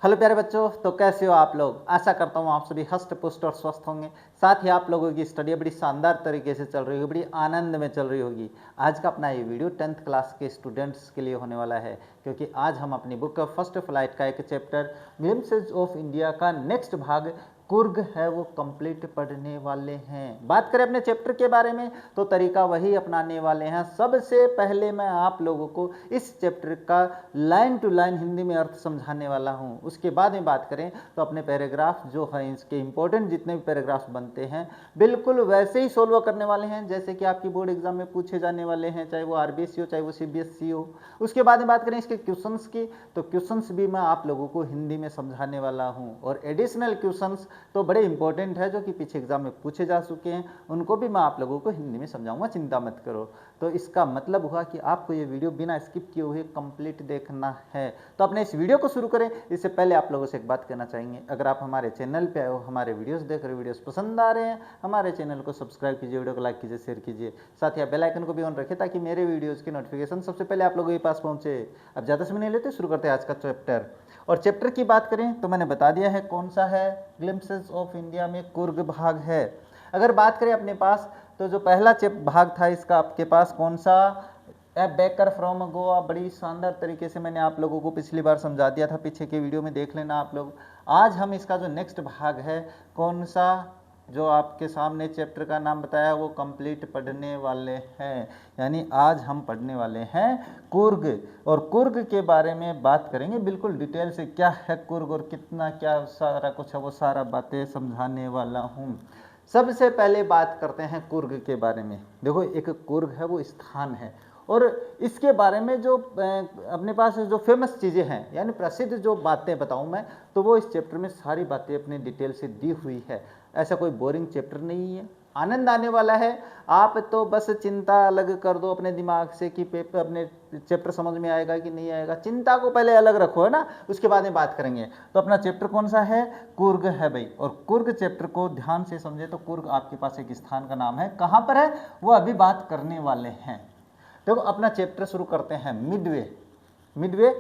Hello प्यारे बच्चों, तो कैसे हो आप लोग। आशा करता हूँ आप सभी हष्ट पुष्ट और स्वस्थ होंगे। साथ ही आप लोगों की स्टडी बड़ी शानदार तरीके से चल रही होगी, बड़ी आनंद में चल रही होगी। आज का अपना ये वीडियो 10th क्लास के स्टूडेंट्स के लिए होने वाला है, क्योंकि आज हम अपनी बुक फर्स्ट फ्लाइट का एक चैप्टर ग्लिम्पसेस ऑफ इंडिया का नेक्स्ट भाग कुर्ग है वो कंप्लीट पढ़ने वाले हैं। बात करें अपने चैप्टर के बारे में तो तरीका वही अपनाने वाले हैं। सबसे पहले मैं आप लोगों को इस चैप्टर का लाइन टू लाइन हिंदी में अर्थ समझाने वाला हूं। उसके बाद में बात करें तो अपने पैराग्राफ जो है, इसके इंपॉर्टेंट जितने भी पैराग्राफ बनते हैं बिल्कुल वैसे ही सोल्व करने वाले हैं जैसे कि आपकी बोर्ड एग्जाम में पूछे जाने वाले हैं, चाहे वो आरबीएससी हो चाहे वो सीबीएसई हो। उसके बाद में बात करें इसके क्वेश्चंस की, तो क्वेश्चंस भी मैं आप लोगों को हिंदी में समझाने वाला हूं। और एडिशनल क्वेश्चंस तो बड़े इंपॉर्टेंट है जो कि पीछे एग्जाम में पूछे जा चुके हैं, उनको भी मैं आप लोगों को हिंदी में समझाऊंगा, चिंता मत करो। तो इसका मतलब हुआ कि आपको ये वीडियो बिना स्किप किए हुए कंप्लीट देखना है। तो अपने इस वीडियो को शुरू करें इससे पहले आप लोगों से एक बात कहना चाहेंगे, अगर आप हमारे चैनल पे आए हो, हमारे वीडियोस देख रहे हो, वीडियोस पसंद आ रहे हैं, हमारे चैनल को सब्सक्राइब कीजिए, वीडियो को लाइक कीजिए, शेयर कीजिए, साथ ही बेल आइकन को भी ऑन रखें ताकि मेरे वीडियोज़ की नोटिफिकेशन सबसे पहले आप लोगों के पास पहुँचे। अब ज़्यादा समय नहीं लेते, शुरू करते हैं आज का चैप्टर। और चैप्टर की बात करें तो मैंने बता दिया है कौन सा है, ग्लिम्पसेस ऑफ इंडिया में कुर्ग भाग है। अगर बात करें अपने पास तो जो पहला भाग था इसका आपके पास कौन सा, ए बेकर फ्रॉम गोवा। बड़ी शानदार तरीके से मैंने आप लोगों को पिछली बार समझा दिया था, पीछे के वीडियो में देख लेना आप लोग। आज हम इसका जो नेक्स्ट भाग है कौन सा, जो आपके सामने चैप्टर का नाम बताया वो कंप्लीट पढ़ने वाले हैं। यानी आज हम पढ़ने वाले हैं कुर्ग, और कुर्ग के बारे में बात करेंगे बिल्कुल डिटेल से, क्या है कुर्ग और कितना क्या सारा कुछ है वो सारा बातें समझाने वाला हूँ। सबसे पहले बात करते हैं कुर्ग के बारे में। देखो, एक कुर्ग है वो स्थान है, और इसके बारे में जो अपने पास जो फेमस चीज़ें हैं, यानी प्रसिद्ध जो बातें बताऊं मैं, तो वो इस चैप्टर में सारी बातें अपने डिटेल से दी हुई है। ऐसा कोई बोरिंग चैप्टर नहीं है, आनंद आने वाला है। आप तो बस चिंता अलग कर दो अपने दिमाग से कि पेपर अपने चैप्टर समझ में आएगा कि नहीं आएगा, चिंता को पहले अलग रखो, है ना, उसके बाद में बात करेंगे। तो अपना चैप्टर कौन सा है, कुर्ग है भाई। और कुर्ग चैप्टर को ध्यान से समझे तो कुर्ग आपके पास एक स्थान का नाम है, कहाँ पर है वो अभी बात करने वाले हैं। देखो, अपना चैप्टर शुरू करते हैं। Midway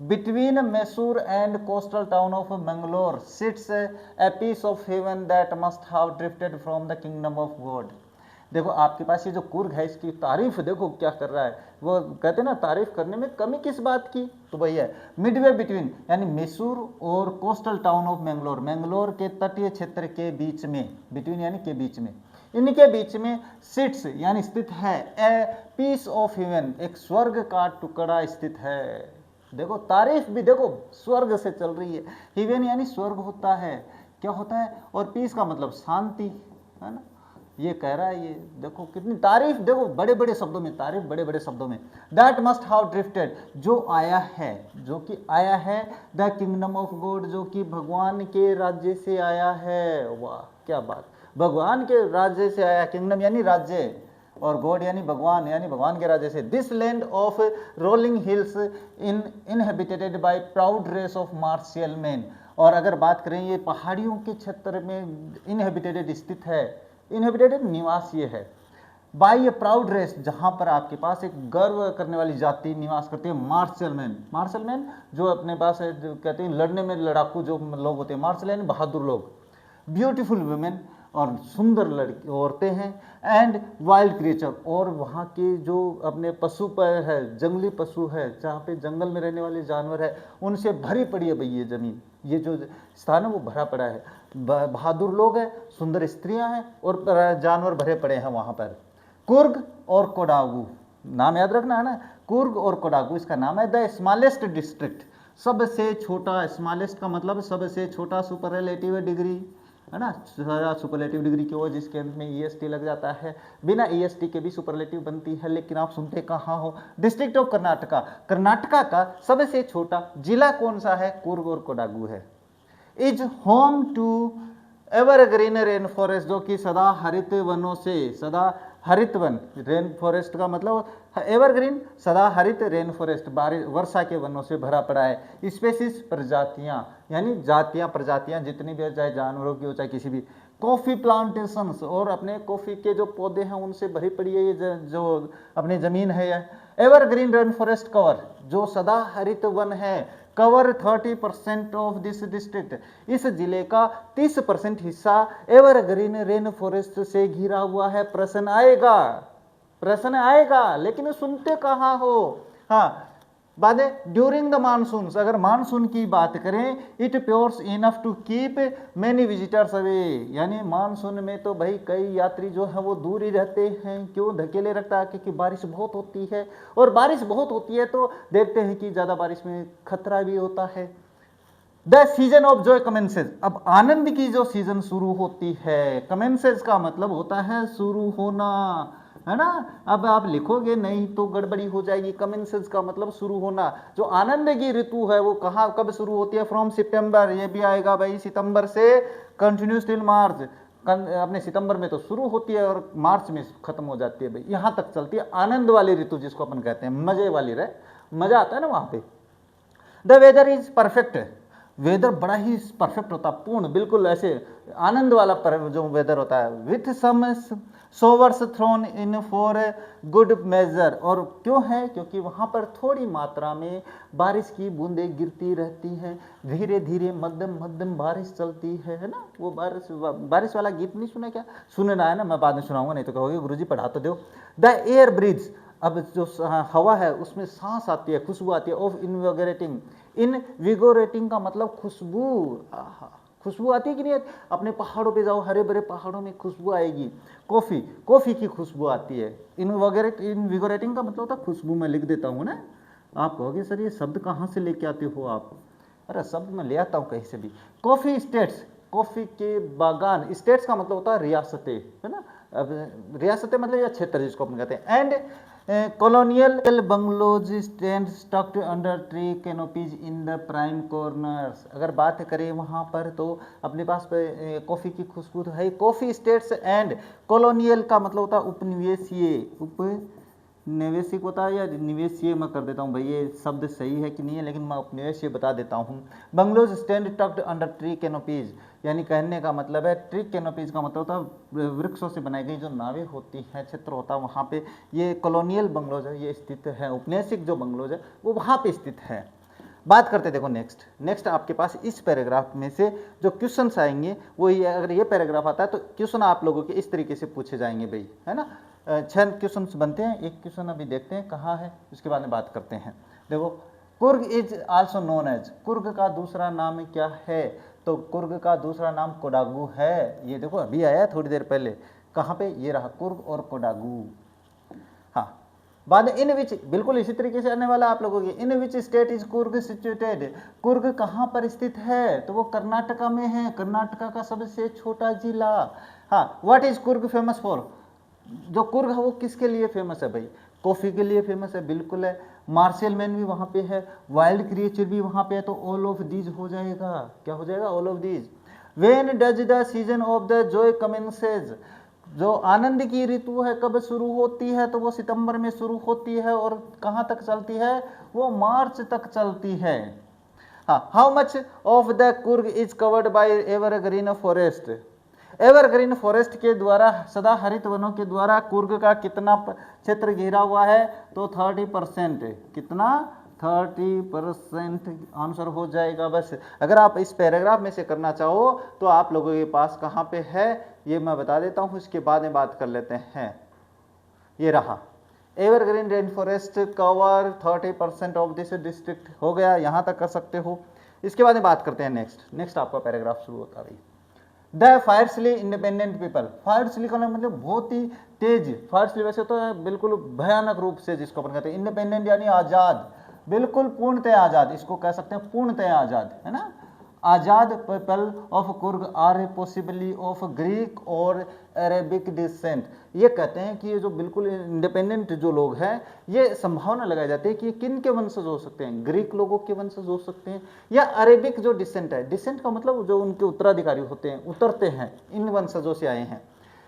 between Mysore and coastal town of Mangalore sits a piece of heaven that must have drifted from the kingdom of God। देखो, आपके पास ये जो कुर्ग है इसकी तारीफ देखो क्या कर रहा है। वो कहते हैं ना, तारीफ करने में कमी किस बात की, तो वही है मिडवे बिटवीन, यानी मैसूर और coastal town of Mangalore, Mangalore के तटीय क्षेत्र के बीच में, बिटवीन यानी के बीच में, इनके बीच में सिट्स यानी स्थित है, ए पीस ऑफ हेवन, एक स्वर्ग का टुकड़ा स्थित है। देखो, तारीफ भी देखो स्वर्ग से चल रही है। हेवन यानी स्वर्ग होता है, क्या होता है, और पीस का मतलब शांति, है ना, ये कह रहा है। ये देखो कितनी तारीफ, देखो बड़े बड़े शब्दों में तारीफ, बड़े बड़े शब्दों में। दैट मस्ट हाव ड्रिफ्टेड, जो आया है, जो कि आया है, द किंगडम ऑफ गॉड, जो कि भगवान के राज्य से आया है। वाह क्या बात, भगवान के राज्य से आया, किंगडम यानी राज्य, और गॉड यानी भगवान के राज्य से। This land of rolling hills inhabited by proud race of martial man. और अगर बात करें ये पहाड़ियों के क्षेत्र में इनहेबिटेड स्थित है, इनहेबिटेड निवास ये है, बाय ए प्राउड रेस, जहां पर आपके पास एक गर्व करने वाली जाति निवास करती है, मार्शल मैन जो अपने पास है, जो कहते हैं लड़ने में लड़ाकू जो लोग होते हैं, मार्शल यानी बहादुर लोग। ब्यूटीफुल वुमेन, और सुंदर लड़की औरतें हैं, एंड वाइल्ड क्रिएचर, और वहाँ के जो अपने पशु पर है, जंगली पशु है, जहाँ पे जंगल में रहने वाले जानवर है, उनसे भरी पड़ी है भाई ये ज़मीन, ये जो स्थान है वो भरा पड़ा है। बहादुर लोग हैं, सुंदर स्त्रियां हैं, और जानवर भरे पड़े हैं वहाँ पर। कुर्ग और कोडागू, नाम याद रखना है ना, कुर्ग और कोडागू इसका नाम है। द स्मॉलेस्ट डिस्ट्रिक्ट, सबसे छोटा, स्मॉलेस्ट का मतलब सबसे छोटा, सुपरलेटिव डिग्री, है ना, सुपरलेटिव डिग्री की हो जिसके अंत में ईएसटी लग जाता है, बिना ईएसटी के भी सुपरलेटिव बनती है, लेकिन आप सुनते कहाँ हो, डिस्ट्रिक्ट ऑफ कर्नाटका, कर्नाटका का सबसे छोटा जिला कौन सा है, कुर्ग और कोडागू है। Is home to evergreen rain forest, जो कि सदा हरित वनों से, सदा हरित वन, रेन फॉरेस्ट का मतलब एवरग्रीन, सदा हरित रेन फॉरेस्ट, वर्षा के वनों से भरा पड़ा है। स्पेसीज प्रजातियां, यानी जातियां प्रजातियां जितनी भी, चाहे जानवरों की हो चाहे किसी भी। कॉफ़ी प्लांटेशंस, और अपने कॉफ़ी के जो पौधे हैं उनसे भरी पड़ी है ये जो अपनी ज़मीन है। यह एवरग्रीन रेन फॉरेस्ट कवर, जो सदा हरित वन है, कवर 30% ऑफ दिस डिस्ट्रिक्ट, इस जिले का 30% हिस्सा एवरग्रीन रेन फॉरेस्ट से घिरा हुआ है। प्रश्न आएगा, प्रश्न आएगा, लेकिन सुनते कहाँ हो। हाँ, बाद ड्यूरिंग द मानसून, अगर मानसून की बात करें, it pours enough to keep many visitors away, यानी मानसून में तो भाई कई यात्री जो है वो दूर ही रहते हैं। क्यों धकेले रखता है? क्योंकि बारिश बहुत होती है, और बारिश बहुत होती है तो देखते हैं कि ज़्यादा बारिश में खतरा भी होता है। द सीजन ऑफ जॉय कमेंसेज, अब आनंद की जो सीजन शुरू होती है, कमेंसेज का मतलब होता है शुरू होना, है ना। अब आप लिखोगे नहीं तो गड़बड़ी हो जाएगी। कमेंसेज का मतलब शुरू होना। जो आनंद की ऋतु है वो कहाँ कब शुरू होती है? फ्रॉम सितंबर, ये भी आएगा भाई, सितंबर से कंटिन्यूस टिल मार्च, अपने सितंबर में तो शुरू होती है और मार्च में खत्म हो जाती है भाई, यहाँ तक चलती है आनंद वाली ऋतु, जिसको अपन कहते हैं मजे वाली रहे, मजा आता है ना वहाँ पे। The weather is perfect, weather बड़ा ही परफेक्ट होता है, पूर्ण, बिल्कुल ऐसे आनंद वाला जो वेदर होता है। With some showers thrown in for good measure, और क्यों है? क्योंकि वहाँ पर थोड़ी मात्रा में बारिश की बूंदें गिरती रहती हैं, धीरे धीरे मध्यम मध्यम बारिश चलती है ना। वो बारिश वाला गीत नहीं सुना क्या? सुनना है ना, मैं बाद में सुनाऊंगा, नहीं तो कहोगे गुरुजी पढ़ा तो दो। द एयर ब्रीज, अब जो हवा है उसमें सांस आती है, खुशबू आती है। ऑफ इनविगोरेटिंग, इनविगोरेटिंग का मतलब खुशबू, खुशबू आती है कि नहीं? अपने पहाड़ों पे जाओ, हरे भरे पहाड़ों में खुशबू आएगी। कॉफ़ी, कॉफ़ी की खुशबू आती है। इनविगोरेटिंग का मतलब होता है खुशबू। मैं लिख देता हूँ ना, आप कहोगे सर ये शब्द कहाँ से लेके आते हो आप? अरे शब्द मैं ले आता हूँ कहीं से भी। कॉफ़ी स्टेट्स, कॉफ़ी के बागान, स्टेट्स का मतलब होता है रियासतें, है ना। अब रियासतें मतलब या क्षेत्र जिसको अपन कहते हैं। And colonial bungalows stand tucked under tree canopies in the prime corners, अगर बात करें वहाँ पर तो अपने पास कॉफ़ी की खुशबू तो है। कॉफ़ी स्टेट्स एंड कॉलोनियल का मतलब होता है उपनिवेशीय, उपनिवेशिक होता है या निवेशीय, मैं कर देता हूँ भाई, ये शब्द सही है कि नहीं है, लेकिन मैं उपनिवेशीय बता देता हूँ। Bungalows stand tucked under tree canopies, यानी कहने का मतलब है, ट्री कैनोपीज का मतलब होता है वृक्षों से बनाई गई जो नावें होती हैं, क्षेत्र होता है वहाँ पे ये कॉलोनियल बंगलोज है, ये स्थित है। उपनिवेशिक जो बंगलोज है वो वहाँ पे स्थित है। बात करते देखो नेक्स्ट आपके पास इस पैराग्राफ में से जो क्वेश्चंस आएंगे वो ये, अगर ये पैराग्राफ आता है तो क्वेश्चन आप लोगों के इस तरीके से पूछे जाएंगे भाई, है ना। 6 क्वेश्चन बनते हैं, एक क्वेश्चन अभी देखते हैं कहाँ है, उसके बाद में बात करते हैं। देखो, Coorg is also known as, Coorg का दूसरा नाम क्या है? तो कुर्ग का दूसरा नाम कोडागू है। ये देखो अभी आया थोड़ी देर पहले, कहाँ पे? ये रहा कुर्ग और कोडागू। हाँ, बाद इन विच, बिल्कुल इसी तरीके से आने वाला आप लोगों की। In which state is Coorg situated, Coorg कहाँ पर स्थित है? तो वो कर्नाटका में है, कर्नाटका का सबसे छोटा जिला। हाँ, what is Coorg famous for, जो कुर्ग है वो किसके लिए फेमस है भाई? कॉफ़ी के लिए फेमस है, बिल्कुल है। मार्शल मैन भी वहाँ पे है, वाइल्ड क्रिएचर भी वहाँ पे है, तो ऑल ऑफ दीज हो जाएगा। क्या हो जाएगा? All of these. When does the season of the joy commence, जो आनंद की ऋतु है कब शुरू होती है? तो वो सितंबर में शुरू होती है और कहाँ तक चलती है? वो मार्च तक चलती है। हाँ, how much of the Coorg is covered by evergreen forest, evergreen forest के द्वारा, सदा हरित वनों के द्वारा कुर्ग का कितना क्षेत्र घिरा हुआ है? तो 30%। कितना? 30% आंसर हो जाएगा। बस अगर आप इस पैराग्राफ में से करना चाहो तो आप लोगों के पास कहाँ पे है ये मैं बता देता हूँ, इसके बाद में बात कर लेते हैं। ये रहा, evergreen rain forest cover 30% of this district, हो गया, यहाँ तक कर सकते हो। इसके बाद में बात करते हैं नेक्स्ट आपका पैराग्राफ शुरू होता है। द फायर्सली इंडिपेंडेंट पीपल, फायर्सली का मतलब बहुत ही तेज, फायर्सली वैसे तो है बिल्कुल भयानक रूप से जिसको अपन कहते हैं। इंडिपेंडेंट यानी आज़ाद, बिल्कुल पूर्णतः आज़ाद, इसको कह सकते हैं पूर्णतः आज़ाद, है ना। आज़ाद people of Coorg are possibly of Greek और अरेबिक डिसेंट, ये कहते हैं कि ये जो बिल्कुल इंडिपेंडेंट जो लोग हैं, ये संभावना लगाई जाती है कि ये किन के वंशज हो सकते हैं? ग्रीक लोगों के वंशज हो सकते हैं, या अरेबिक जो डिसेंट है, डिसेंट का मतलब जो उनके उत्तराधिकारी होते हैं, उतरते हैं, इन वंशजों से आए हैं।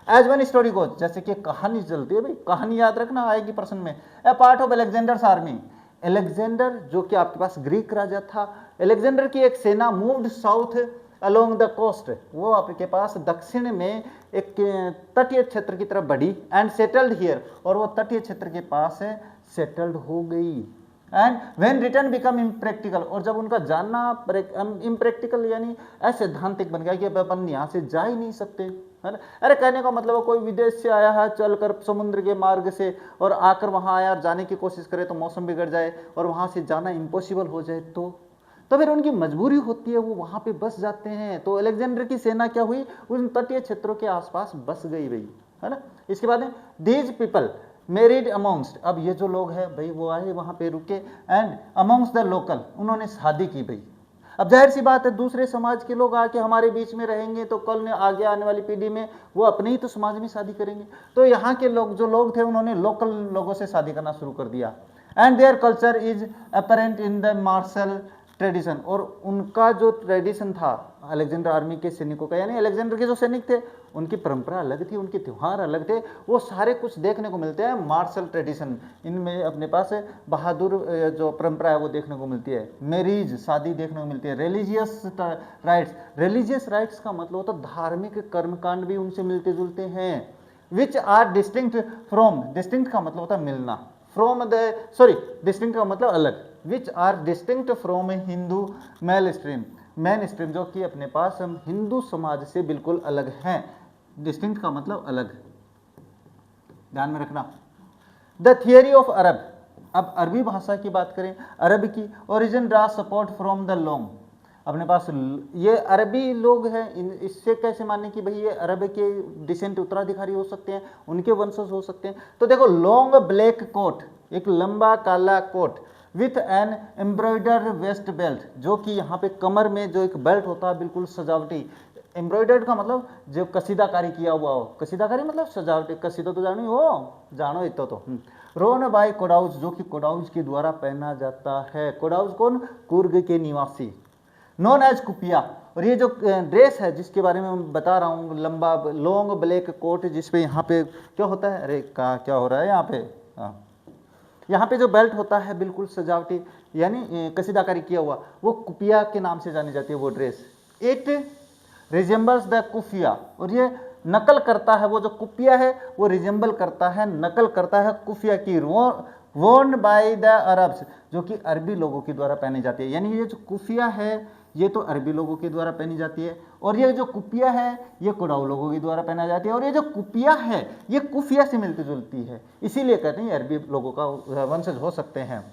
एज वन स्टोरी को, जैसे कि कहानी चलती है भाई, कहानी याद रखना आएगी प्रश्न में। A part of Alexander's army, Alexander जो कि आपके पास ग्रीक राजा था, अलेक्जेंडर की एक सेना moved south along the coast, वो आपके पास दक्षिण में एक तटीय क्षेत्र की तरफ बढ़ी, एंड सेटल्ड हियर, और वो तटीय क्षेत्र के पास सेटल्ड हो गई। And when return become impractical, और जब उनका जानना इम्प्रैक्टिकल यानी असैद्धांतिक बन गया कि अब अपन यहाँ से जा ही नहीं सकते, है ना। अरे कहने का मतलब कोई विदेश से आया है चलकर समुद्र के मार्ग से और आकर वहाँ आया और जाने की कोशिश करे तो मौसम बिगड़ जाए और वहाँ से जाना इम्पॉसिबल हो जाए, तो फिर उनकी मजबूरी होती है, वो वहाँ पे बस जाते हैं। तो अलेक्जेंडर की सेना क्या हुई, उन तटीय क्षेत्रों के आसपास बस गई भाई, है ना। इसके बाद दीज पीपल मेरिड अमॉन्ग्स्ट, अब ये जो लोग हैं भाई वो आए वहाँ पे रुके, एंड अमॉन्ग्स्ट द लोकल, उन्होंने शादी की भाई। अब जाहिर सी बात है दूसरे समाज के लोग आके हमारे बीच में रहेंगे तो कल ने आगे आने वाली पीढ़ी में वो अपने ही तो समाज में शादी करेंगे। तो यहाँ के लोग जो लोग थे उन्होंने लोकल लोगों से शादी करना शुरू कर दिया। And their culture is apparent in the martial tradition, और उनका जो ट्रेडिशन था अलेक्जेंडर आर्मी के सैनिकों का, यानी अलेक्जेंडर के जो सैनिक थे उनकी परंपरा अलग थी, उनके त्यौहार अलग थे, वो सारे कुछ देखने को मिलते हैं मार्शल ट्रेडिशन, इनमें अपने पास बहादुर जो परंपरा है वो देखने को मिलती है। मैरिज, शादी देखने को मिलती है। रिलीजियस राइट्स, रिलीजियस राइट्स का मतलब होता है धार्मिक कर्मकांड भी उनसे मिलते जुलते हैं। Which are distinct from, distinct का मतलब होता है मिलना, फ्रॉम द डिस्टिंक्ट का मतलब अलग, which are distinct from Hindu mail stream, main stream जो कि अपने पास हम हिंदू समाज से बिल्कुल अलग हैं। डिस्टिंक्ट का मतलब अलग, ध्यान में रखना। द थियरी ऑफ अरब, अब अरबी भाषा की बात करें, अरब की origin draw support from the long, अपने पास ये अरबी लोग हैं, इससे कैसे माने कि भाई ये अरब के डिसेंट उत्तराधिकारी हो सकते हैं, उनके वंशज हो सकते हैं। तो देखो लॉन्ग ब्लैक कोट, एक लंबा काला coat with an embroider waist belt, जो कि यहाँ पे कमर में जो एक बेल्ट होता है बिल्कुल सजावटी, एम्ब्रॉयडर्ड का मतलब जो कसीदाकारी किया हुआ हो, कसीदाकारी मतलब सजावटी, कसीदा तो जानो हो, जानो इतना तो। रोन बाय कोडाउज, जो कि कोडाउज के द्वारा पहना जाता है। कोडाउज कौन, कुर्ग के निवासी, नॉन एज कुपिया। और ये जो ड्रेस है जिसके बारे में मैं बता रहा हूँ, लंबा लॉन्ग ब्लैक कोट जिसपे यहाँ पे क्या होता है, अरे क्या हो रहा है यहाँ पे, हाँ यहाँ पे जो बेल्ट होता है बिल्कुल सजावटी यानी कसीदाकारी किया हुआ, वो कुपिया के नाम से जानी जाती है वो dress. It resembles the keffiyeh, और ये नकल करता है, वो जो कुपिया है वो रिजेंबल करता है, नकल करता है कुफिया की, वोर्न बाय द अरब्स, जो कि अरबी लोगों के द्वारा पहनी जाती है। यानी ये जो कुफिया है ये तो अरबी लोगों के द्वारा पहनी जाती है, और ये जो कुपिया है ये कोडाऊ लोगों के द्वारा पहना जाती है, और ये जो कुपिया है ये कुफिया से मिलती जुलती है, इसीलिए कहते हैं अरबी लोगों का वंशज हो सकते हैं।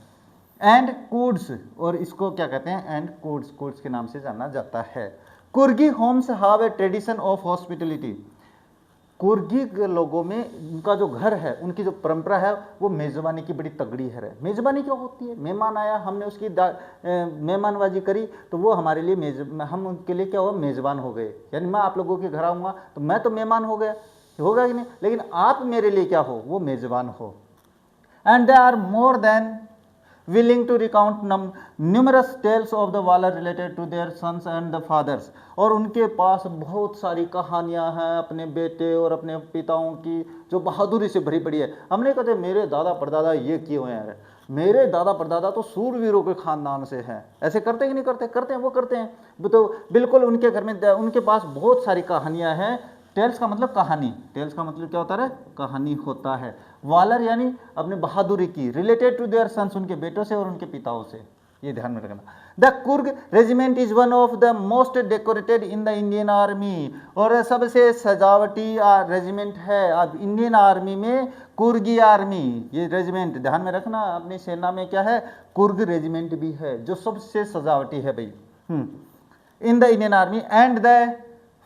एंड कूड्स, और इसको क्या कहते हैं, एंड कूड्स, कूड्स के नाम से जाना जाता है। Coorgi homes have a tradition of hospitality, Coorgi के लोगों में उनका जो घर है, उनकी जो परंपरा है वो मेज़बानी की बड़ी तगड़ी है। मेज़बानी क्या होती है, मेहमान आया हमने उसकी मेहमानबाजी करी तो वो हमारे लिए हम उनके लिए क्या हुआ, मेज़बान हो गए। यानी मैं आप लोगों के घर आऊँगा तो मैं तो मेहमान हो गया, होगा कि नहीं, लेकिन आप मेरे लिए क्या हो, वो मेज़बान हो। And they are more than willing to recount numerous tales of the valor related to their sons and the fathers, और उनके पास बहुत सारी कहानियां हैं अपने बेटे और अपने पिताओं की जो बहादुरी से भरी पड़ी है। हमने कहते मेरे दादा परदादा ये किए हुए हैं, मेरे दादा परदादा तो सूरवीरों के खानदान से हैं, ऐसे करते कि नहीं करते, करते हैं, वो करते हैं। तो बिल्कुल उनके घर में उनके पास बहुत सारी कहानियां हैं। टेल्स का मतलब कहानी, टेल्स का मतलब क्या होता है, कहानी होता है। वालर यानी अपने बहादुरी की, रिलेटेड टू देयर सन्स, उनके बेटों से और उनके पिताओं से, ये ध्यान में रखना। The Coorg regiment is one of the most decorated in the Indian army, और सबसे सजावटी रेजिमेंट है अब इंडियन आर्मी में कुर्गी आर्मी, ये रेजिमेंट ध्यान में रखना। अपनी सेना में क्या है, कुर्ग रेजिमेंट भी है जो सबसे सजावटी है भाई इन the Indian army. And the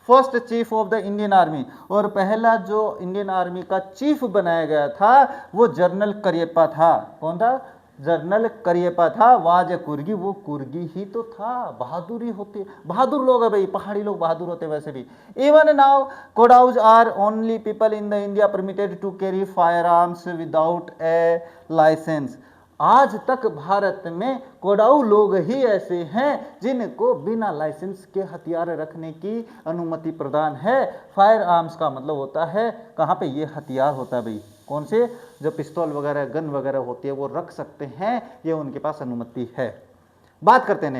first chief of the Indian army, और पहला जो इंडियन आर्मी का चीफ बनाया गया था वो जनरल करियप्पा था। कौन था, जनरल करियप्पा था। वाज ए कुर्गी, वो कुर्गी ही तो था। बहादुरी होती है, बहादुर लोग है भाई, पहाड़ी लोग बहादुर होते हैं वैसे भी। Even now Kodavas are only people in the India permitted to carry fire arms without a licence. आज तक भारत में कोडाऊ लोग ही ऐसे हैं जिनको बिना लाइसेंस के हथियार रखने की अनुमति प्रदान है। फायर आर्म्स का मतलब होता है कहाँ पे, ये हथियार होता है भाई, कौन से, जो पिस्तौल वगैरह गन वगैरह होती है वो रख सकते हैं, ये उनके पास अनुमति है। बात करते हैं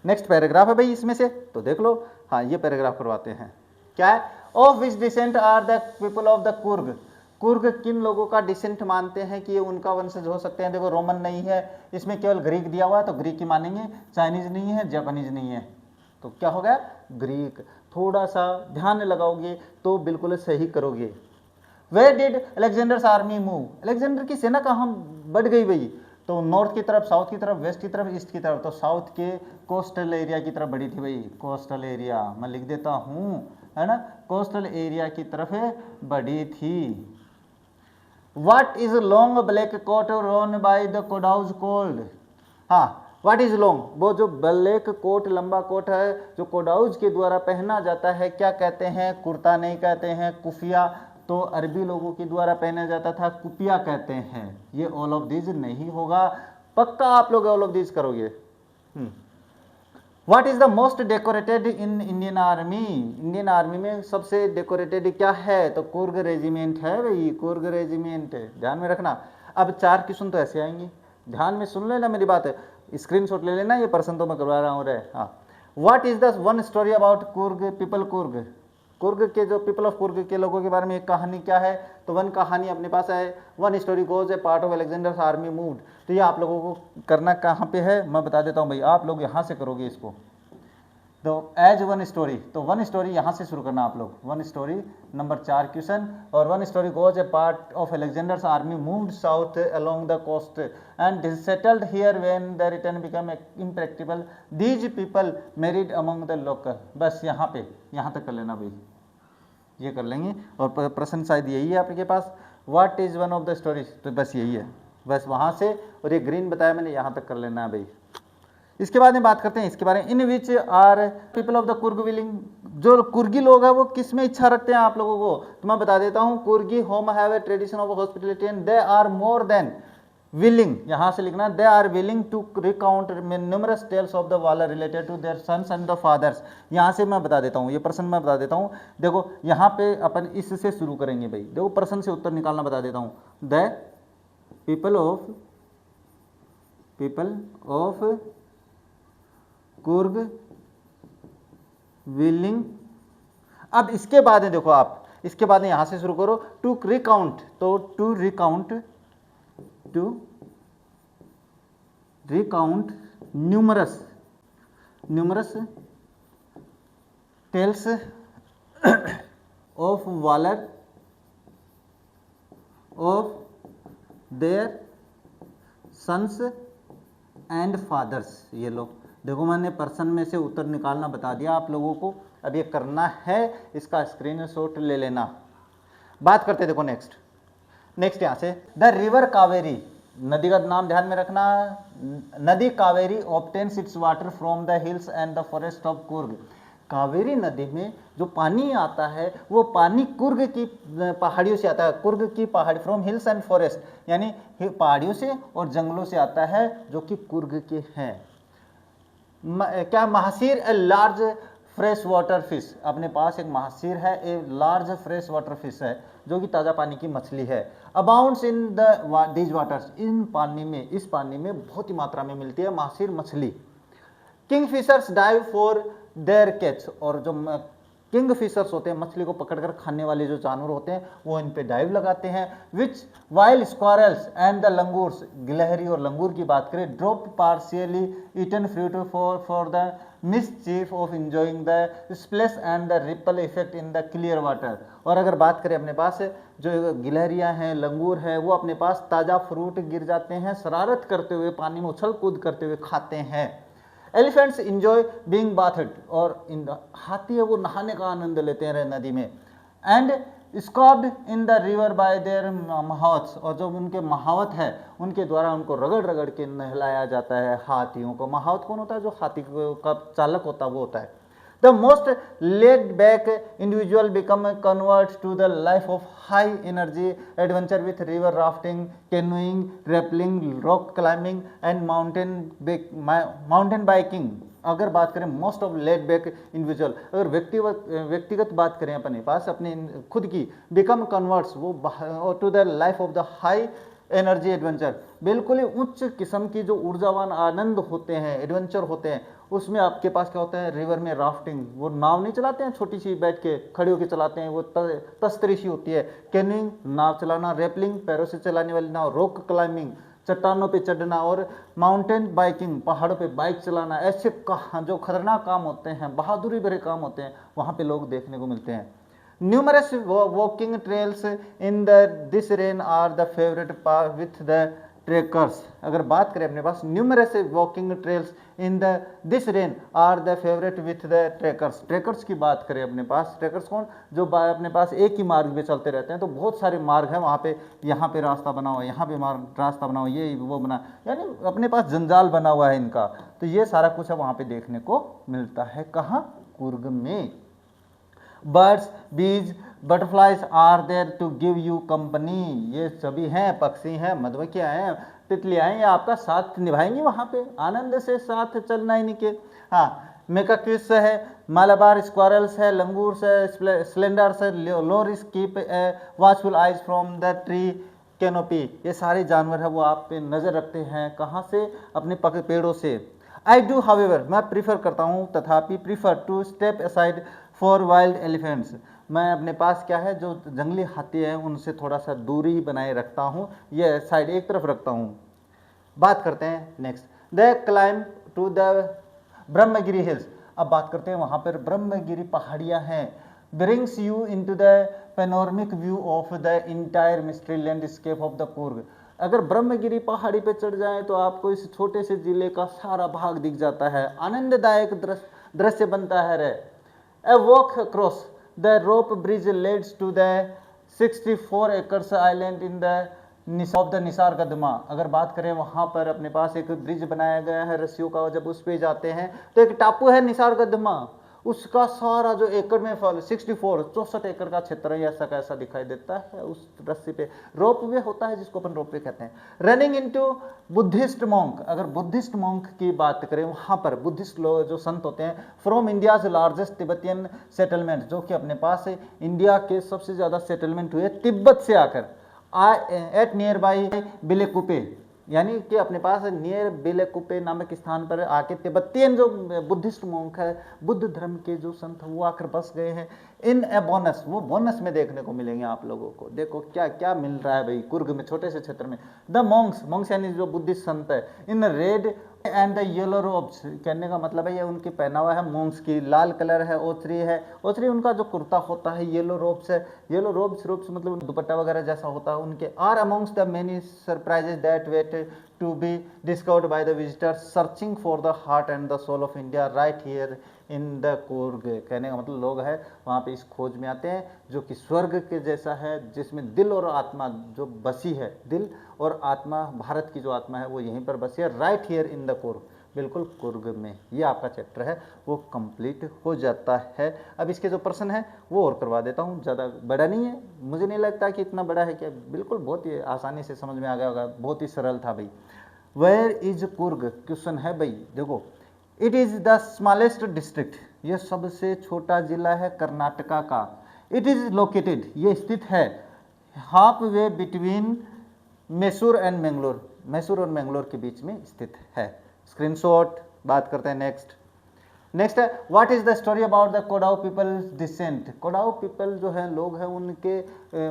नेक्स्ट पैराग्राफ है भाई इसमें से, तो देख लो। हाँ ये पैराग्राफ करवाते हैं, क्या है, of which descent are the people of the Coorg. Coorg किन लोगों का डिसेंट मानते हैं कि ये उनका वंशज हो सकते हैं? देखो रोमन नहीं है, इसमें केवल ग्रीक दिया हुआ है तो ग्रीक ही मानेंगे, चाइनीज नहीं है, जापानीज नहीं है, तो क्या हो गया? ग्रीक। थोड़ा सा ध्यान लगाओगे तो बिल्कुल सही करोगे। Where did Alexander's army move? Alexander की सेना कहाँ बढ़ गई भाई? तो नॉर्थ की तरफ, साउथ की तरफ, वेस्ट की तरफ, ईस्ट की तरफ। तो साउथ के कोस्टल एरिया की तरफ बढ़ी थी भाई, कोस्टल एरिया मैं लिख देता हूँ, है ना, कोस्टल एरिया की तरफ बढ़ी थी। What is long black coat worn by the Kodavas called? हाँ, व्हाट इज लॉन्ग, वो जो ब्लैक कोट, लंबा कोट है जो कोडाउज के द्वारा पहना जाता है, क्या कहते हैं? कुर्ता नहीं कहते हैं, कुफिया। तो अरबी लोगों के द्वारा पहना जाता था, कुपिया कहते हैं। ये ऑल ऑफ दीज नहीं होगा, पक्का आप लोग ऑल ऑफ दीज करोगे। What is the most decorated in Indian army? Indian army में सबसे डेकोरेटेड क्या है? तो कुर्ग रेजिमेंट है भाई, कुर्ग रेजिमेंट, ध्यान में रखना। अब 4 क्वेश्चन तो ऐसे आएंगे, ध्यान में सुन लेना मेरी बात, स्क्रीनशॉट ले लेना, ये प्रश्न तो मैं करवा रहा हूँ रे। हाँ, what is the one story about Coorg people? Coorg, Coorg के जो पीपल ऑफ कुर्ग के लोगों के बारे में एक कहानी क्या है? तो वन कहानी अपने पास है, one story goes a part of Alexander's army moved. तो ये आप लोगों को करना कहाँ पे है मैं बता देता हूँ भाई, आप लोग यहाँ से करोगे इसको। तो एज वन स्टोरी, तो वन स्टोरी यहाँ से शुरू करना आप लोग, वन स्टोरी नंबर 4 क्वेश्चन। और one story goes a part of Alexander's army moved south along the coast and settled here when the return become impractical, these people married among the local. बस यहाँ पे, यहाँ तक कर लेना भाई, ये कर लेंगे। और प्रश्न शायद यही है आपके पास, what is one of the stories, तो बस यही है, बस वहाँ से। और ये ग्रीन बताया मैंने, यहाँ तक कर लेना है भाई। इसके बाद में बात करते हैं इसके बारे में, in which are people of the Coorg willing, जो कुर्गी लोग हैं वो किस में इच्छा रखते हैं आप लोगों को? तो मैं बता देता हूँ, Coorgi home have a tradition of hospitality and they are more than willing, यहाँ से लिखना, they are willing to recount numerous tales of the valour related to their sons and the fathers. यहाँ से मैं बता देता हूँ, ये प्रश्न मैं बता देता हूँ। देखो यहाँ पे अपन इससे शुरू करेंगे भाई, देखो प्रश्न से उत्तर निकालना बता देता हूँ। The people of Coorg willing. अब इसके बाद देखो आप, इसके बाद यहां से शुरू करो, टू रिकाउंट, तो to recount numerous tales of valour of their sons and fathers. ये लो, देखो मैंने पर्सन में से उत्तर निकालना बता दिया आप लोगों को, अब ये करना है, इसका स्क्रीनशॉट ले लेना। बात करते देखो नेक्स्ट यहाँ से, द रिवर कावेरी, नदी का नाम ध्यान में रखना, नदी Kaveri obtains it's water from the hills and the forest of Coorg. Kaveri नदी में जो पानी आता है वो पानी कुर्ग की पहाड़ियों से आता है, कुर्ग की पहाड़ी, फ्रॉम हिल्स एंड फॉरेस्ट, यानी पहाड़ियों से और जंगलों से आता है जो कि कुर्ग के हैं। क्या mahseer? A large fresh water fish, अपने पास एक महासीर है, a large fresh water fish है जो कि ताज़ा पानी की मछली है। अबाउंड्स इन दीज वाटर्स, इन पानी में, इस पानी में बहुत ही मात्रा में मिलती है महासीर मछली। Kingfishers dive for their catch, और जो किंग फिशर्स होते हैं, मछली को पकड़कर खाने वाले जो जानवर होते हैं वो इन पे डाइव लगाते हैं। Which wild squirrels and the langurs, गिलहरी और लंगूर की बात करें, drop partially eaten fruit for the mischief of enjoying the splash and the ripple effect in the clear water. और अगर बात करें अपने पास जो गिलहरियां हैं, लंगूर है, वो अपने पास ताज़ा फ्रूट गिर जाते हैं, शरारत करते हुए पानी में उछल कूद करते हुए खाते हैं। एलिफेंट्स इंजॉय बीइंग बाथड, और हाथी है वो नहाने का आनंद लेते हैं नदी में। And scrubbed in the river by their mahouts, और जो उनके महावत है उनके द्वारा उनको रगड़ रगड़ के नहलाया जाता है हाथियों को। महावत कौन होता है? जो हाथी का चालक होता है वो होता है। The most laid back individual become convert to the life of high energy adventure with river rafting, canoeing, rappelling, rock climbing and mountain biking। अगर बात करें most of laid back individual, अगर व्यक्तिगत बात करें अपने पास अपने खुद की, बिकम कन्वर्ट्स वो to the life of the high energy adventure, बिल्कुल ही उच्च किस्म की जो ऊर्जावान आनंद होते हैं, एडवेंचर होते हैं, उसमें आपके पास क्या होता है, रिवर में राफ्टिंग, वो नाव नहीं चलाते हैं छोटी सी बैठ के खड़े होकर चलाते हैं, वो तस्तरी सी होती है। कैनोइंग नाव चलाना, रेपलिंग पैरों से चलाने वाली नाव, रॉक क्लाइंबिंग चट्टानों पे चढ़ना, और माउंटेन बाइकिंग पहाड़ों पे बाइक चलाना, ऐसे जो खतरनाक काम होते हैं, बहादुरी भरे काम होते हैं, वहाँ पे लोग देखने को मिलते हैं। Numerous walking trails in this rain are the favourite with the trekkers. अगर बात करें अपने पास, numerous walking trails in this rain are the favourite with the trekkers. Trekkers की बात करें अपने पास, ट्रेकर्स कौन, जो अपने पास एक ही मार्ग पे चलते रहते हैं, तो बहुत सारे मार्ग हैं वहाँ पे, यहाँ पे रास्ता बना हुआ है, यहाँ पे रास्ता बना हुआ है, ये वो बना, यानी अपने पास जंजाल बना हुआ है इनका। तो ये सारा कुछ है वहाँ पे देखने को मिलता है। कहाँ, कुर्ग में। Birds, bees, butterflies are there to give you company. ये सभी हैं, पक्षी हैं, मधुमक्खियाँ हैं, तितलियाँ हैं, ये आपका साथ निभाएंगी वहाँ पे, आनंद से साथ चलना इनके। हाँ, मेकाक्विस है, मालाबार स्क्वायरल्स है, लंगूर्स है, स्लेंडर्स है, loris keep watchful eyes from the tree canopy. ये सारे जानवर है वो आप पे नज़र रखते हैं, कहाँ से, अपने पेड़ों से। आई डू हाउएवर, मैं प्रीफर करता हूँ, तथापि prefer to step aside for wild elephants. मैं अपने पास क्या है, जो जंगली हाथी हैं उनसे थोड़ा सा दूरी बनाए रखता हूँ, ये साइड एक तरफ रखता हूँ। बात करते हैं next, the climb to the Brahmagiri hills. अब बात करते हैं वहाँ पर ब्रह्मगिरी पहाड़ियाँ हैं। Brings you into the panoramic view of the entire mystery landscape of the Coorg. अगर ब्रह्मगिरी पहाड़ी पे चढ़ जाएं तो आपको इस छोटे से जिले का सारा भाग दिख जाता है, आनंददायक दृश्य बनता है रे। A walk across the rope bridge leads to the 64 acres island in the of the निसारगदमा। अगर बात करें वहाँ पर अपने पास एक ब्रिज बनाया गया है रस्सियों का, जब उस पे जाते हैं तो एक टापू है निसारगदमा, उसका सारा जो एकड़ में 64 एकड़ का क्षेत्र है, ऐसा कैसा दिखाई देता है उस रस्सी पे। रोप वे होता है जिसको अपन रोप वे कहते हैं। Running into Buddhist monk. अगर बुद्धिस्ट मॉन्क की बात करें, वहाँ पर बुद्धिस्ट लोग जो संत होते हैं, from India's largest Tibetan settlement, जो कि अपने पास इंडिया के सबसे ज़्यादा सेटलमेंट हुए तिब्बत से आकर, एट नियर बाई बिलेकुपे, यानी कि अपने पास नियर बिलेकुपे नामक स्थान पर आके तिब्बतियन जो बुद्धिस्ट मॉन्क है, बुद्ध धर्म के जो संत वो आकर बस गए हैं। इन ए बोनस, वो बोनस में देखने को मिलेंगे आप लोगों को। देखो क्या क्या मिल रहा है भाई कुर्ग में, छोटे से क्षेत्र में। द मॉन्क्स यानी जो बुद्धिस्ट संत है, in red and the yellow ropes, कहने का मतलब है ये उनकी पहनावा है मॉन्क्स की, लाल कलर है, ओथरी है, ओथरी उनका जो कुर्ता होता है, येलो रोब्स है, येलो रोब्स मतलब दुपट्टा वगैरह जैसा होता है उनके। Are amongst the many surprises that wait to be discovered by the visitors searching for the heart and the soul of India right here in the Coorg. कहने का मतलब लोग हैं वहाँ पे इस खोज में आते हैं जो कि स्वर्ग के जैसा है, जिसमें दिल और आत्मा जो बसी है, दिल और आत्मा, भारत की जो आत्मा है वो यहीं पर बसी है, right here in the Coorg, बिल्कुल कुर्ग में। ये आपका चैप्टर है वो कंप्लीट हो जाता है। अब इसके जो प्रश्न है वो और करवा देता हूँ, ज़्यादा बड़ा नहीं है, मुझे नहीं लगता कि इतना बड़ा है, क्या बिल्कुल बहुत ही आसानी से समझ में आ गया होगा, बहुत ही सरल था भाई। वेयर इज कुर्ग, क्वेश्चन है भाई, देखो it is the smallest district, ये सबसे छोटा जिला है कर्नाटका का। इट इज़ लोकेटेड, ये स्थित है half way between Mysore and Mangalore, Mysore और मैंगलोर के बीच में स्थित है। स्क्रीनशॉट। बात करते हैं नेक्स्ट है what is the story about the Kodava people descent. Kodava people जो है लोग हैं, उनके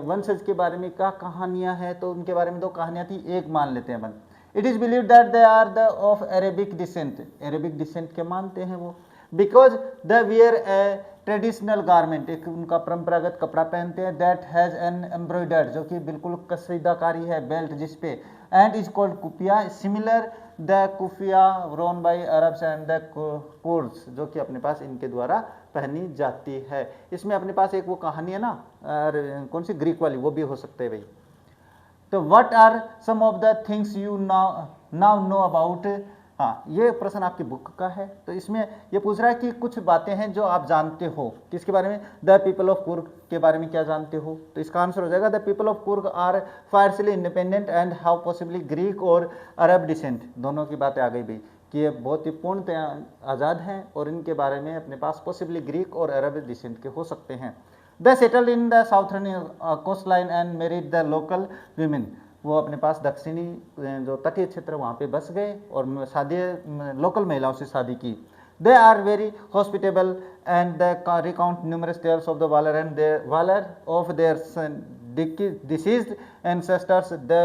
वंशज के बारे में क्या कहानियां हैं, तो उनके बारे में दो कहानियां थी, एक मान लेते हैं अपन। It is believe that they are the of Arabic descent, Arabic descent के मानते हैं वो, because the wear a traditional garment, एक उनका परंपरागत कपड़ा पहनते हैं, दैट हैज़ एन एम्ब्रॉयडर्ड, जो कि बिल्कुल कसीदाकारी है, बेल्ट जिस पे, and is called kupya, similar the kufiya worn by Arabs and the Kurds, जो कि अपने पास इनके द्वारा पहनी जाती है। इसमें अपने पास एक वो कहानी है ना, कौन सी, ग्रीक वाली, वो भी हो सकते हैं भाई। तो what are some of the things you now know about, हाँ ये प्रश्न आपकी बुक का है, तो इसमें ये पूछ रहा है कि कुछ बातें हैं जो आप जानते हो, किसके बारे में, द पीपल ऑफ कुर्ग के बारे में क्या जानते हो, तो इसका आंसर हो जाएगा the people of Coorg are fiercely independent and how possibly Greek और अरब डिसेंट। दोनों की बातें आ गई भाई कि ये बहुत ही पूर्णतया आज़ाद हैं और इनके बारे में अपने पास पॉसिबली ग्रीक और अरब डिसेंट के हो सकते हैं। The settled in the southern coast line and married the local women, वो अपने पास दक्षिणी जो तटीय क्षेत्र वहाँ पे बस गए और शादी लोकल महिलाओं से शादी की। They are very hospitable and they recount numerous tales of the valor and their valor of their deceased ancestors. They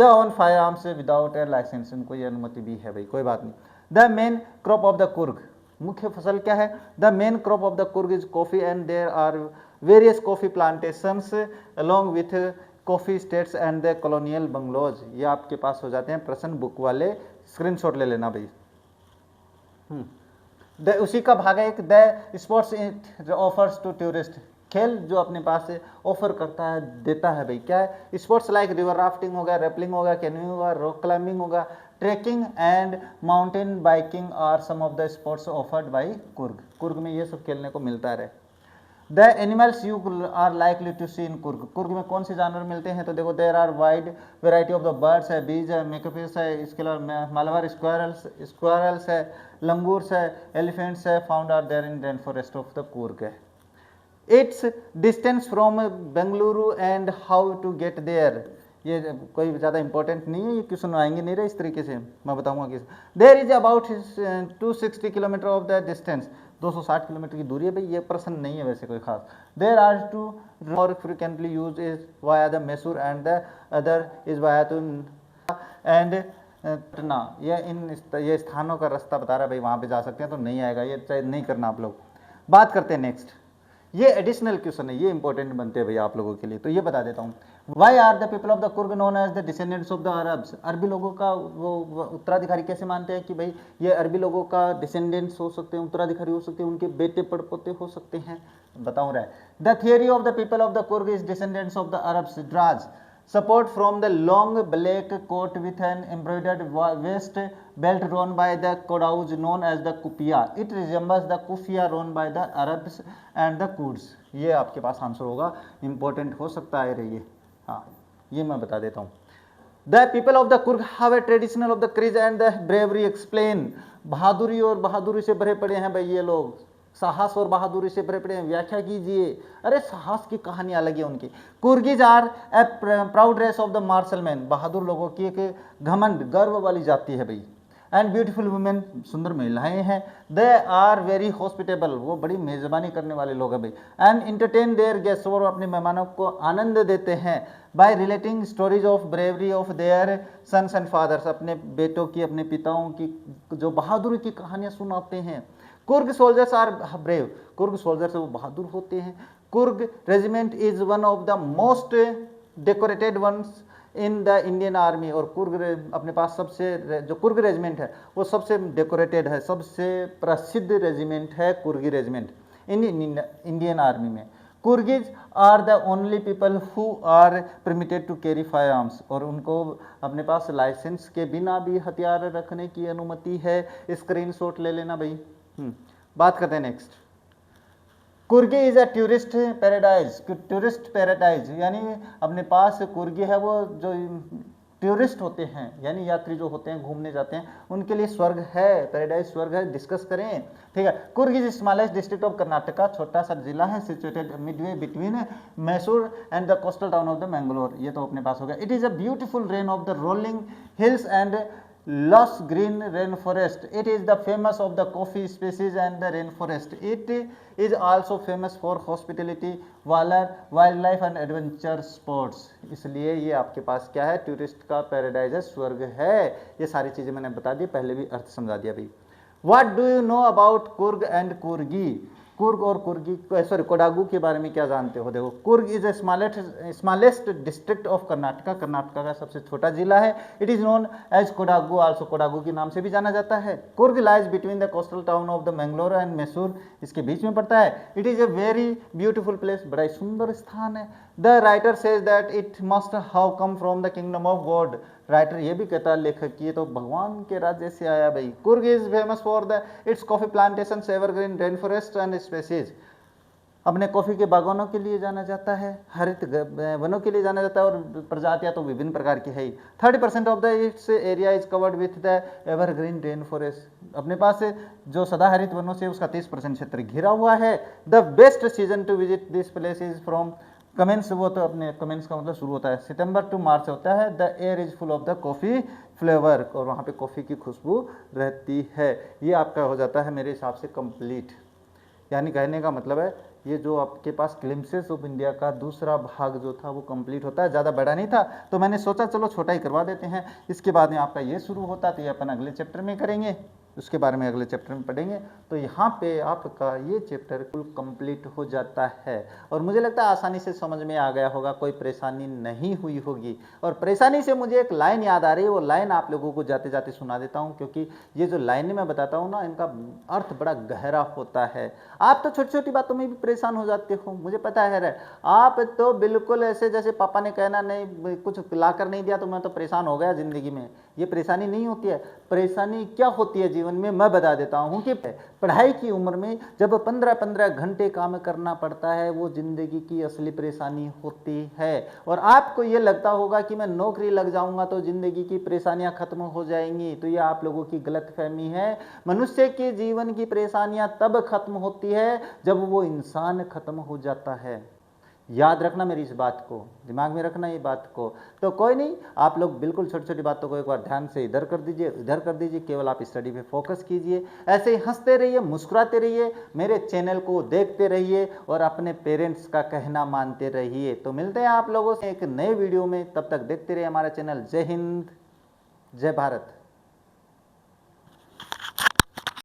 own firearms without a license. इनको ये अनुमति भी है भाई, कोई बात नहीं. The main crop of the Kurg, मुख्य फसल क्या है? The main crop of the Kurg is coffee and there are various coffee plantations along with coffee estates and the colonial bungalows. ये आपके पास हो जाते हैं प्रश्न बुक वाले, स्क्रीनशॉट ले लेना भाई. उसी का भाग है एक the sports it offers to tourist, खेल जो अपने पास ऑफर करता है, देता है भाई. क्या है? स्पोर्ट्स लाइक रिवर राफ्टिंग होगा, रेपलिंग होगा, कैनोइंग होगा, रॉक क्लाइंबिंग होगा, trekking and mountain biking are some of the sports offered by Coorg. Coorg में ये सब खेलने को मिलता है. The animals you are likely to see in Coorg. Coorg में कौन से जानवर मिलते हैं? तो देखो there are wide variety of the birds है, बीज है, मेकपिस है, इसके अलावा मालाबार स्क्वायरल्स है, लंगूर्स है, एलिफेंट्स है, found are there in rain forest of the Coorg है. Its distance from Bengaluru and how to get there, ये कोई ज़्यादा इंपॉर्टेंट नहीं है, ये क्वेश्चन आएंगे नहीं रहे इस तरीके से, मैं बताऊंगा किस. There is about 260 kilometre of the distance, 260 kilometre की दूरी है भाई, ये प्रश्न नहीं है वैसे कोई खास. There are two more frequently use is via the Mysore and the other is via two and Patna. ये स्थानों का रास्ता बता रहा है भाई, वहाँ पे जा सकते हैं, तो नहीं आएगा ये, चाहे नहीं करना आप लोग. बात करते हैं नेक्स्ट, ये एडिशनल क्वेश्चन है, ये इंपॉर्टेंट बनते हैं भाई आप लोगों के लिए, तो ये बता देता हूँ. Why are the people of the Coorg known as the descendants of the Arabs. अरबी लोगों का वो उत्तराधिकारी कैसे मानते हैं कि भाई ये अरबी लोगों का डिसेंडेंट्स हो सकते हैं, उत्तराधिकारी हो सकते हैं, उनके बेटे पड़पोते हो सकते हैं, बताऊँ रहा है. The theory of the people of the Coorg is descendants of the Arabs draws. Support from the long black coat with an embroidered waist belt worn by the Kodaus known as the kufiya. It resembles the kufiya worn by the Arabs and the Kurds. ये आपके पास answer होगा, important हो सकता है रही. हाँ, ये मैं बता देता हूँ. The people of the Kurg have a traditional of the courage and the bravery. Explain. बहादुरी और बहादुरी से भरे पड़े हैं भाई ये लोग, साहस और बहादुरी से भरे पड़े हैं, व्याख्या कीजिए. अरे साहस की कहानी अलग है उनकी. Coorgis are a proud race of the martial man. बहादुर लोगों की एक घमंड गर्व वाली जाति है भाई. एंड ब्यूटीफुल वुमेन, सुंदर महिलाएं हैं. दे आर वेरी हॉस्पिटेबल, वो बड़ी मेजबानी करने वाले लोग हैं भाई. एंड इंटरटेन देयर गेस्ट, और अपने मेहमानों को आनंद देते हैं. By relating stories of bravery of their sons and fathers, अपने बेटों की, अपने पिताओं की जो बहादुरी की कहानियां सुनाते हैं. Coorg soldiers are brave. Coorg soldiers वो बहादुर होते हैं. Coorg regiment is one of the most decorated ones in the Indian army. और कुर्ग अपने पास सबसे, जो कुर्ग रेजिमेंट है वो सबसे डेकोरेटेड है, सबसे प्रसिद्ध रेजिमेंट है कुर्गी रेजिमेंट इंडियन आर्मी में. Coorgis are the only people who are permitted to carry fire arms. और उनको अपने पास लाइसेंस के बिना भी हथियार रखने की अनुमति है. स्क्रीनशॉट ले लेना भाई. बात करते हैं next. कुर्गी is a tourist paradise. Tourist paradise यानी अपने पास कुर्गी है वो जो टूरिस्ट होते हैं, यानी यात्री जो होते हैं, घूमने जाते हैं, उनके लिए स्वर्ग है, पैराडाइज स्वर्ग है. डिस्कस करें, ठीक है. Coorg is smallest district of Karnataka. छोटा सा जिला है, situated Midway between Mysore and the coastal town of the Mangalore. ये तो अपने पास हो गया. It is a beautiful rain of the rolling hills and lush green rainforest. It is the famous of the coffee species and the rainforest. It is also famous for hospitality, valor, wildlife and adventure sports. इसलिए ये आपके पास क्या है, tourist का paradise है, स्वर्ग है. ये सारी चीज़ें मैंने बता दी, पहले भी अर्थ समझा दिया भाई. What do you know about Coorg and कुर्गी? Coorg और कुर्गी, सॉरी कोडागू के बारे में क्या जानते हो? देखो, Coorg is a smallest district of Karnataka. Karnataka का सबसे छोटा जिला है. It is known as Kodagu, also Kodagu के नाम से भी जाना जाता है. Coorg lies between the coastal town of the Mangalore and Mysore. इसके बीच में पड़ता है. It is a very beautiful place, बड़ा ही सुंदर स्थान है. The writer says that it must have come from the kingdom of God. Writer ये भी कहता है, लेखक, ये तो भगवान के राज्य से आया भाई. Coorg is famous for the it's coffee plantation, evergreen rain forest and species. अपने कॉफी के बागानों के लिए जाना जाता है, हरित वनों के लिए जाना जाता है, और प्रजातियां तो विभिन्न प्रकार की है. 30% of the it's area is covered with the evergreen rain forest. अपने पास जो सदाहरित वनों से उसका 30% क्षेत्र घिरा हुआ है. The best season to visit this place is from commence, वो तो अपने कमेंस का मतलब शुरू होता है, सितंबर टू मार्च होता है। The air is full of the coffee flavour, और वहाँ पे कॉफ़ी की खुशबू रहती है। ये आपका हो जाता है मेरे हिसाब से कंप्लीट। यानी कहने का मतलब है ये जो आपके पास ग्लिम्पसेस ऑफ इंडिया का दूसरा भाग जो था वो कंप्लीट होता है। ज़्यादा बड़ा नहीं था तो मैंने सोचा चलो छोटा ही करवा देते हैं। इसके बाद में आपका ये शुरू होता है, तो ये अपन अगले चैप्टर में करेंगे, उसके बारे में अगले चैप्टर में पढ़ेंगे। तो यहाँ पे आपका ये चैप्टर कुल कंप्लीट हो जाता है, और मुझे लगता है आसानी से समझ में आ गया होगा, कोई परेशानी नहीं हुई होगी। और परेशानी से मुझे एक लाइन याद आ रही है, वो लाइन आप लोगों को जाते जाते सुना देता हूँ, क्योंकि ये जो लाइन मैं बताता हूँ ना, इनका अर्थ बड़ा गहरा होता है। आप तो छोटी छोटी बातों में भी परेशान हो जाते हो, मुझे पता है रे। आप तो बिल्कुल ऐसे जैसे पापा ने कहना नहीं, कुछ ला कर नहीं दिया तो मैं तो परेशान हो गया जिंदगी में। ये परेशानी नहीं होती है। परेशानी क्या होती है जीवन में, मैं बता देता हूँ कि पढ़ाई की उम्र में जब 15-15 घंटे काम करना पड़ता है, वो जिंदगी की असली परेशानी होती है। और आपको ये लगता होगा कि मैं नौकरी लग जाऊंगा तो जिंदगी की परेशानियां खत्म हो जाएंगी, तो ये आप लोगों की गलतफहमी है। मनुष्य के जीवन की परेशानियां तब खत्म होती है जब वो इंसान खत्म हो जाता है। याद रखना मेरी इस बात को, दिमाग में रखना ये बात को। तो कोई नहीं, आप लोग बिल्कुल छोटी छोटी बातों को एक बार ध्यान से इधर कर दीजिए, इधर कर दीजिए, केवल आप स्टडी पे फोकस कीजिए। ऐसे ही हंसते रहिए, मुस्कुराते रहिए, मेरे चैनल को देखते रहिए और अपने पेरेंट्स का कहना मानते रहिए। तो मिलते हैं आप लोगों से एक नए वीडियो में, तब तक देखते रहिए हमारा चैनल। जय हिंद, जय भारत।